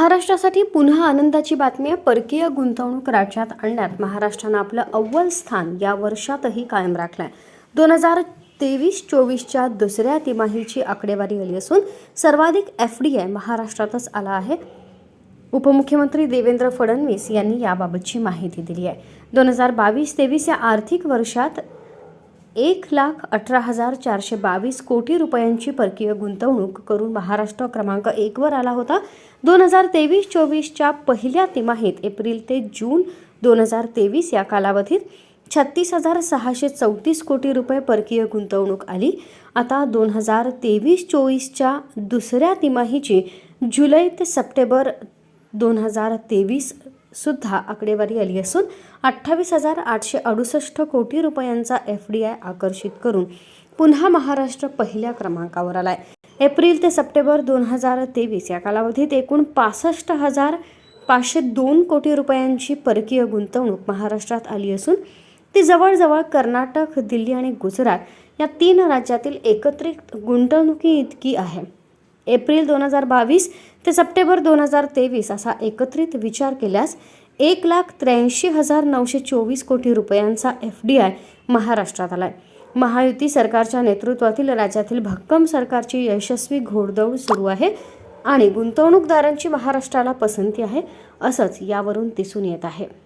महाराष्ट्रासाठी पुन्हा आनंदाची बातमी आहे। परकीय गुंतवणूक राज्यात आणण्यात महाराष्ट्रानं आपलं अव्वल स्थान या वर्षातही कायम राखलंय। 2023-24च्या दुसऱ्या तिमाहीची आकडेवारी आली असून सर्वाधिक FDI महाराष्ट्रातच आला आहे। उपमुख्यमंत्री देवेंद्र फडणवीस यांनी याबाबतची माहिती दिली आहे। 2022-23 या आर्थिक वर्षात 1,18,422 कोटी रुपयांची परकीय गुंतवणूक करून महाराष्ट्र क्रमांक 1 वर आला होता। 2023-24च्या पहिल्या तिमाहीत एप्रिल ते जून 2023 या कालावधीत 36,634 कोटी रुपये परकीय गुंतवणूक आली। आता 2023-24च्या दुसऱ्या तिमाहीची जुलै ते सप्टेंबर 2023 सुद्धा आकडेवारी आली असून 28,868 कोटी रुपयांचा FDI आकर्षित करून पुन्हा महाराष्ट्र पहिल्या क्रमांकावर आलाय। एप्रिल ते सप्टेंबर 2023 या कालावधीत एकूण 65,502 कोटी रुपयांची परकीय गुंतवणूक महाराष्ट्रात आली असून ती जवळजवळ कर्नाटक, दिल्ली आणि गुजरात या 3 राज्यातील एकत्रित गुंतवणुकी इतकी आहे। एप्रिल 2022 ते सप्टेंबर 2023 असा एकत्रित विचार केल्यास 1,83,924 कोटी रुपयांचा FDI महाराष्ट्रात आलाय। महायुती सरकारच्या नेतृत्वातील राज्यातील भक्कम सरकारची यशस्वी घोडदौड सुरू आहे आणि गुंतवणूकदारांची महाराष्ट्राला पसंती आहे असंच यावरून दिसून येत आहे।